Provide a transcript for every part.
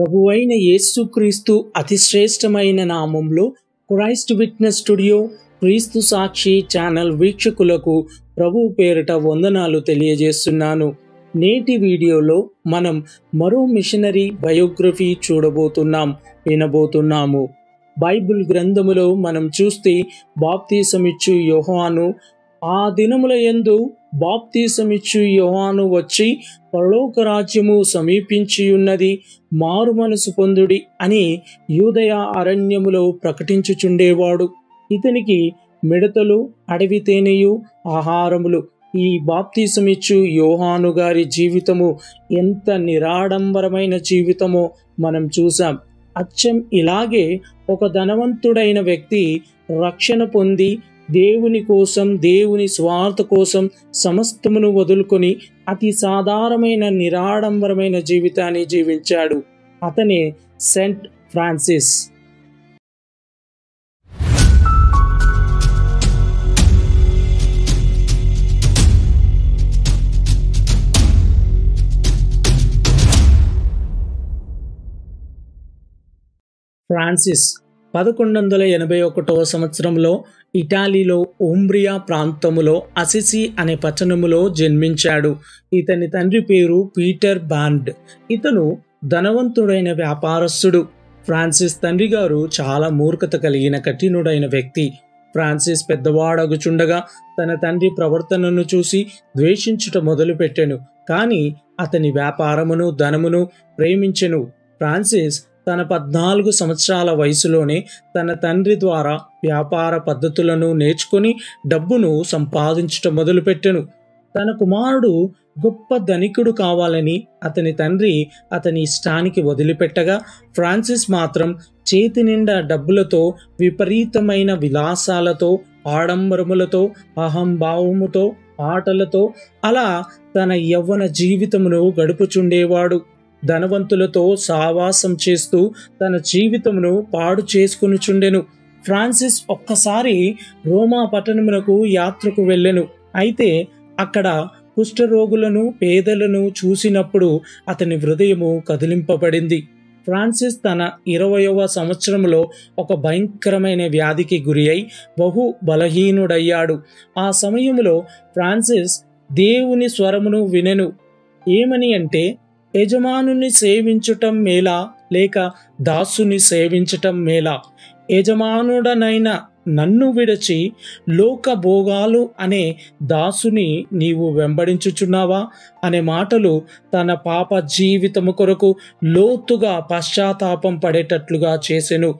ప్రభువైన యేసుక్రీస్తు అతి శ్రేష్టమైన నామంలో క్రైస్ట్ విట్నెస్ స్టూడియో క్రీస్తు సాక్షి ఛానల్ వీక్షకులకు ప్రభు పేరిట వందనాలు తెలియజేస్తున్నాను. నేటి వీడియోలో మనం మరో మిషనరీ బయోగ్రఫీ వినబోతున్నాము. బైబిల్ గ్రంథములో మనం చూస్తే బాప్తీసమిచ్చు యోహాను, ఆ దినముల యందు బాప్తీసమిచ్చు యోహాను వచ్చి పరలోక రాజ్యము సమీపించి ఉన్నది, మారు మనసు పొందుడి అని యూదయ అరణ్యములో ప్రకటించుచుండేవాడు. ఇతనికి మిడతలు, అడవి తేనెయు ఆహారములు. ఈ బాప్తీసమిచ్చు యోహాను గారి జీవితము ఎంత నిరాడంబరమైన జీవితమో మనం చూసాం. అచ్చం ఇలాగే ఒక ధనవంతుడైన వ్యక్తి రక్షణ పొంది దేవుని కోసం, దేవుని స్వార్థ కోసం సమస్తమును వదులుకొని అతి సాధారణమైన నిరాడంబరమైన జీవితాన్ని జీవించాడు. అతనే సెయింట్ ఫ్రాన్సిస్. ఫ్రాన్సిస్ 1181 సంవత్సరంలో ఇటాలీలో ఉంబ్రియా ప్రాంతములో అసిసి అనే పట్టణములో జన్మించాడు. ఇతని తండ్రి పేరు పీటర్ బాండ్. ఇతను ధనవంతుడైన వ్యాపారస్తుడు. ఫ్రాన్సిస్ తండ్రి గారు చాలా మూర్ఖత కలిగిన కఠినుడైన వ్యక్తి. ఫ్రాన్సిస్ పెద్దవాడగుచుండగా తన తండ్రి ప్రవర్తనను చూసి ద్వేషించుట మొదలుపెట్టెను. కానీ అతని వ్యాపారమును ధనమును ప్రేమించెను. ఫ్రాన్సిస్ తన 14 సంవత్సరాల వయసులోనే తన తండ్రి ద్వారా వ్యాపార పద్ధతులను నేర్చుకుని డబ్బును సంపాదించటం మొదలుపెట్టెను. తన కుమారుడు గొప్ప ధనికుడు కావాలని అతని తండ్రి అతని ఇష్టానికి వదిలిపెట్టగా, ఫ్రాన్సిస్ మాత్రం చేతి నిండా డబ్బులతో, విపరీతమైన విలాసాలతో, ఆడంబరములతో, అహంభావముతో, ఆటలతో అలా తన యవ్వన జీవితమును గడుపుచుండేవాడు. ధనవంతులతో సావాసం చేస్తూ తన జీవితమును పాడు చేసుకునిచుండెను. ఫ్రాన్సిస్ ఒక్కసారి రోమా పట్టణమునకు యాత్రకు వెళ్ళెను. అయితే అక్కడ కుష్ఠరోగులను, పేదలను చూసినప్పుడు అతని హృదయము కదిలింపబడింది. ఫ్రాన్సిస్ తన 20వ సంవత్సరంలో ఒక భయంకరమైన వ్యాధికి గురి అయి బహు బలహీనుడయ్యాడు. ఆ సమయంలో ఫ్రాన్సిస్ దేవుని స్వరమును వినెను. ఏమని అంటే, యజమానుని సేవించటం మేలా లేక దాసుని సేవించటం మేలా? యజమానుడనైన నన్ను విడిచి లోక భోగాలు అనే దాసుని నీవు వెంబడించుచున్నావా అనే మాటలు తన పాప జీవితము కొరకు లోతుగా పశ్చాత్తాపం పడేటట్లుగా చేసెను.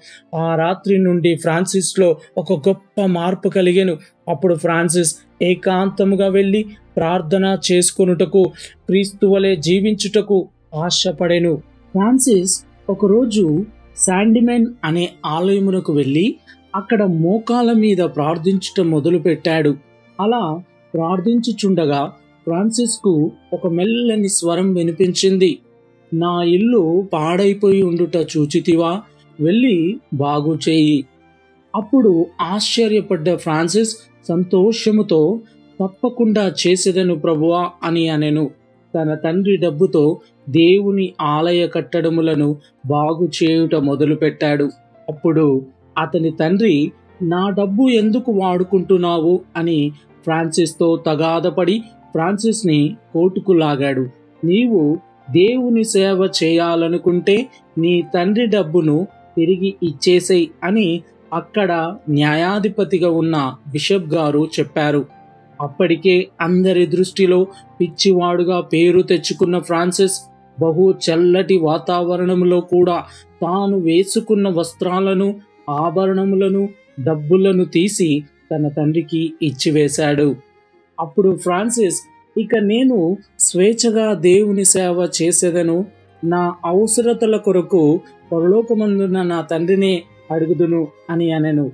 ఆ రాత్రి నుండి ఫ్రాన్సిస్లో ఒక గొప్ప మార్పు కలిగెను. అప్పుడు ఫ్రాన్సిస్ ఏకాంతముగా వెళ్ళి ప్రార్థన చేసుకొనుటకు, క్రీస్తు వలె జీవించుటకు ఆశపడెను. ఫ్రాన్సిస్ ఒకరోజు శాండిమెన్ అనే ఆలయమునకు వెళ్ళి అక్కడ మోకాల మీద ప్రార్థించటం మొదలుపెట్టాడు. అలా ప్రార్థించుచుండగా ఫ్రాన్సిస్కు ఒక మెల్లని స్వరం వినిపించింది. నా ఇల్లు పాడైపోయి ఉండుట చూచితివా, వెళ్ళి బాగు చేయి. అప్పుడు ఆశ్చర్యపడ్డ ఫ్రాన్సిస్ సంతోషముతో, తప్పకుండా చేసేదను ప్రభువా అని అనెను. తన తండ్రి డబ్బుతో దేవుని ఆలయ కట్టడములను బాగు చేయుట మొదలుపెట్టాడు. అప్పుడు అతని తండ్రి, నా డబ్బు ఎందుకు వాడుకుంటున్నావు అని ఫ్రాన్సిస్తో తగాదపడి ఫ్రాన్సిస్ని కోర్టుకు లాగాడు. నీవు దేవుని సేవ చేయాలనుకుంటే నీ తండ్రి డబ్బును తిరిగి ఇచ్చేసేయ్ అని అక్కడ న్యాయాధిపతిగా ఉన్న బిషప్ గారు చెప్పారు. అప్పటికే అందరి దృష్టిలో పిచ్చివాడుగా పేరు తెచ్చుకున్న ఫ్రాన్సిస్ బహు చల్లటి వాతావరణంలో కూడా తాను వేసుకున్న వస్త్రాలను, ఆభరణములను, డబ్బులను తీసి తన తండ్రికి ఇచ్చివేశాడు. అప్పుడు ఫ్రాన్సిస్, ఇక నేను స్వేచ్ఛగా దేవుని సేవ చేసేదను, నా అవసరతల కొరకు పరలోకమందున్న నా తండ్రినే అడుగుదును అని అనెను.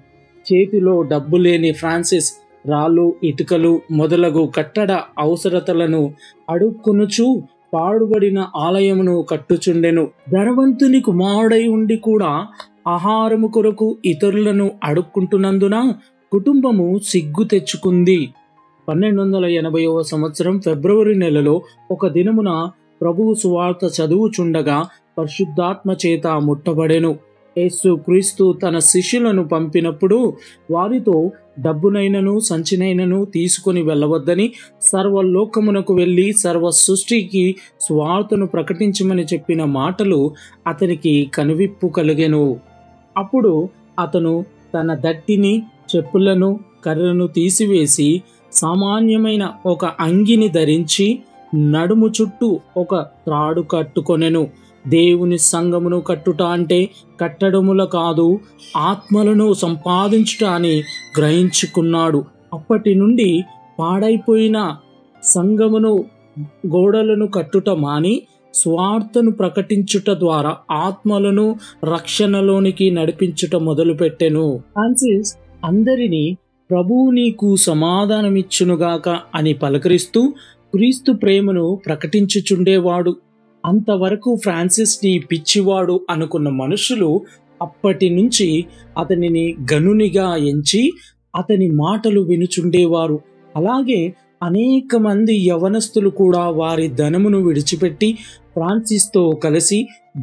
చేతిలో డబ్బు లేని ఫ్రాన్సిస్ రాళ్ళు, ఇటుకలు మొదలగు కట్టడ అవసరతలను అడుక్కునుచు పాడుబడిన ఆలయమును కట్టుచుండెను. ధనవంతుని కుమారుడై ఉండి కూడా ఆహారము కొరకు ఇతరులను అడుక్కుంటున్నందున కుటుంబము సిగ్గు తెచ్చుకుంది. 1280వ సంవత్సరం ఫిబ్రవరి నెలలో ఒక దినమున ప్రభువు సువార్త చదువుచుండగా పరిశుద్ధాత్మ చేత ముట్టబడెను. యేసు క్రీస్తు తన శిష్యులను పంపినప్పుడు వారితో డబ్బునైనను సంచినైనను తీసుకొని వెళ్ళవద్దని, సర్వలోకమునకు వెళ్ళి సర్వ సృష్టికి సువార్తను ప్రకటించమని చెప్పిన మాటలు అతనికి కనువిప్పు కలిగెను. అప్పుడు అతను తన దట్టిని, చెప్పులను, కర్రను తీసివేసి సామాన్యమైన ఒక అంగిని ధరించి నడుము చుట్టూ ఒక త్రాడు కట్టుకొనెను. దేవుని సంఘమును కట్టుట అంటే కట్టడముల కాదు, ఆత్మలను సంపాదించుట అని గ్రహించుకున్నాడు. అప్పటి నుండి పాడైపోయిన సంఘమును గోడలను కట్టుట మాని స్వార్థను ప్రకటించుట ద్వారా ఆత్మలను రక్షణలోనికి నడిపించుట మొదలుపెట్టెను. ఫ్రాన్సిస్ అందరినీ ప్రభువు నీకు సమాధానమిచ్చునుగాక అని పలకరిస్తూ క్రీస్తు ప్రేమను ప్రకటించుచుండేవాడు. అంతవరకు ఫ్రాన్సిస్ని పిచ్చివాడు అనుకున్న మనుషులు అప్పటి నుంచి అతనిని గనునిగా ఎంచి అతని మాటలు వినుచుండేవారు. అలాగే అనేక మంది యవనస్తులు కూడా వారి ధనమును విడిచిపెట్టి ఫ్రాన్సిస్తో కలిసి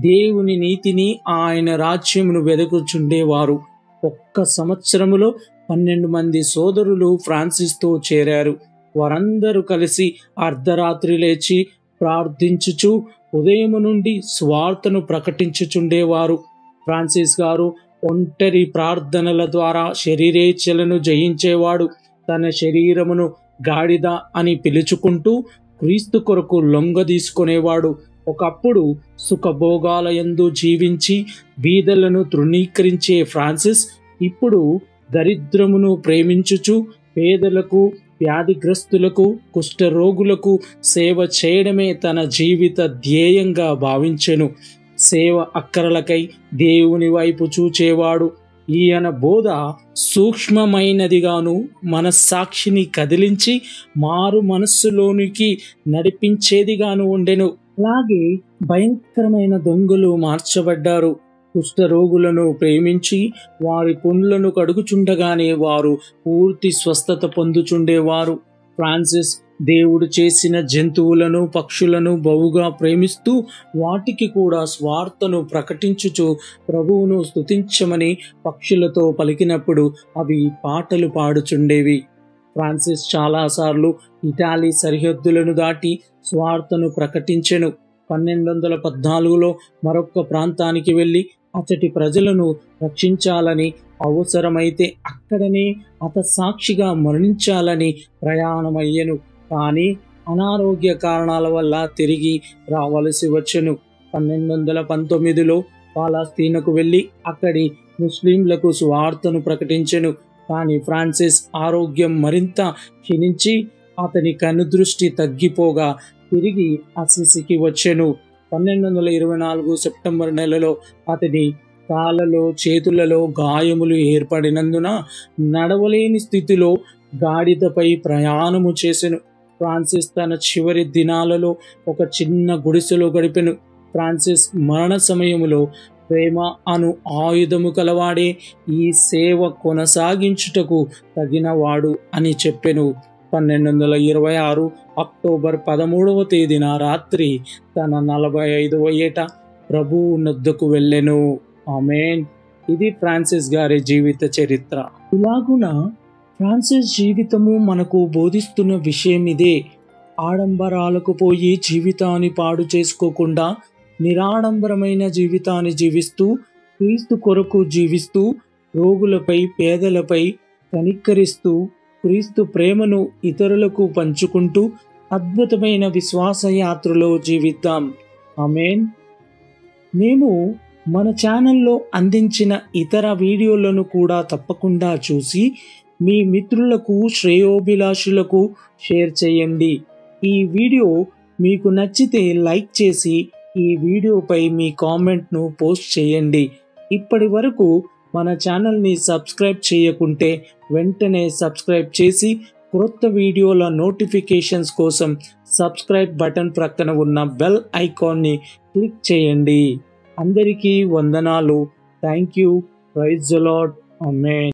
దేవుని నీతిని, ఆయన రాజ్యమును వెదకుచుండేవారు. ఒక్క సంవత్సరములో 12 మంది సోదరులు ఫ్రాన్సిస్తో చేరారు. వారందరూ కలిసి అర్ధరాత్రి లేచి ప్రార్థించుచు ఉదయం నుండి స్వార్థను ప్రకటించుచుండేవారు. ఫ్రాన్సిస్ గారు ఒంటరి ప్రార్థనల ద్వారా శరీరేచ్ఛలను జయించేవాడు. తన శరీరమును గాడిద అని పిలుచుకుంటూ క్రీస్తు కొరకు లొంగదీసుకునేవాడు. ఒకప్పుడు సుఖభోగాలయందు జీవించి బీదలను తృణీకరించే ఫ్రాన్సిస్ ఇప్పుడు దరిద్రమును ప్రేమించుచు పేదలకు, వ్యాధిగ్రస్తులకు, కుష్ఠరోగులకు సేవ చేయడమే తన జీవిత ధ్యేయంగా భావించెను. సేవ అక్కరలకై దేవుని వైపు చూచేవాడు. ఈయన బోధ సూక్ష్మమైనదిగాను మనస్సాక్షిని కదిలించి మారు మనస్సులోనికి నడిపించేదిగాను ఉండెను. అలాగే భయంకరమైన దొంగలు మార్చబడ్డారు. కుష్ఠరోగులను ప్రేమించి వారి పుండ్లను కడుగుచుండగానే వారు పూర్తి స్వస్థత పొందుచుండేవారు. ఫ్రాన్సిస్ దేవుడు చేసిన జంతువులను, పక్షులను బహుగా ప్రేమిస్తూ వాటికి కూడా స్వార్థను ప్రకటించుచు ప్రభువును స్తుతించమని పక్షులతో పలికినప్పుడు అవి పాటలు పాడుచుండేవి. ఫ్రాన్సిస్ చాలాసార్లు ఇటాలీ సరిహద్దులను దాటి స్వార్థను ప్రకటించెను. 1214లో మరొక ప్రాంతానికి వెళ్ళి అతడి ప్రజలను రక్షించాలని, అవసరమైతే అక్కడనే హతసాక్షిగా మరణించాలని ప్రయాణమయ్యెను. కానీ అనారోగ్య కారణాల వల్ల తిరిగి రావలసి వచ్చెను. 1219లో పాలస్తీనాకు వెళ్ళి అక్కడి ముస్లింలకు సువార్తను ప్రకటించెను. కానీ ఫ్రాన్సిస్ ఆరోగ్యం మరింత క్షీణించి అతని కనుదృష్టి తగ్గిపోగా తిరిగి అసిసికి వచ్చెను. 1224 సెప్టెంబర్ నెలలో అతని కాళ్ళలో, చేతులలో గాయములు ఏర్పడినందున నడవలేని స్థితిలో గాడిదపై ప్రయాణము చేసెను. ఫ్రాన్సిస్ తన చివరి దినాలలో ఒక చిన్న గుడిసెలో గడిపెను. ఫ్రాన్సిస్ మరణ సమయములో ప్రేమ అను ఆయుధము కలవాడే ఈ సేవ కొనసాగించుటకు తగినవాడు అని చెప్పెను. 1226 అక్టోబర్ 13వ తేదీన రాత్రి తన 45వ ఏట ప్రభువు నొద్దకు వెళ్ళెను. ఆమేన్. ఇది ఫ్రాన్సిస్ గారి జీవిత చరిత్ర. ఇలాగున ఫ్రాన్సిస్ జీవితము మనకు బోధిస్తున్న విషయం ఇదే. ఆడంబరాలకు పోయి జీవితాన్ని పాడు చేసుకోకుండా నిరాడంబరమైన జీవితాన్ని జీవిస్తూ క్రీస్తు కొరకు జీవిస్తూ రోగులపై, పేదలపై కనికరిస్తూ క్రీస్తు ప్రేమను ఇతరులకు పంచుకుంటూ అద్భుతమైన విశ్వాస యాత్రలో జీవిద్దాం. ఆమేన్. మేము మన ఛానల్లో అందించిన ఇతర వీడియోలను కూడా తప్పకుండా చూసి మీ మిత్రులకు, శ్రేయోభిలాషులకు షేర్ చేయండి. ఈ వీడియో మీకు నచ్చితే లైక్ చేసి ఈ వీడియోపై మీ కామెంట్ను పోస్ట్ చేయండి. ఇప్పటి వరకు మన ఛానల్ని సబ్స్క్రైబ్ చేయకుంటే వెంటనే సబ్స్క్రైబ్ చేసి క్రొత్త వీడియోల నోటిఫికేషన్స్ కోసం సబ్స్క్రైబ్ బటన్ ప్రక్కన ఉన్న బెల్ ఐకాన్ని క్లిక్ చేయండి. అందరికీ వందనాలు. Thank you. Praise the lord. Amen.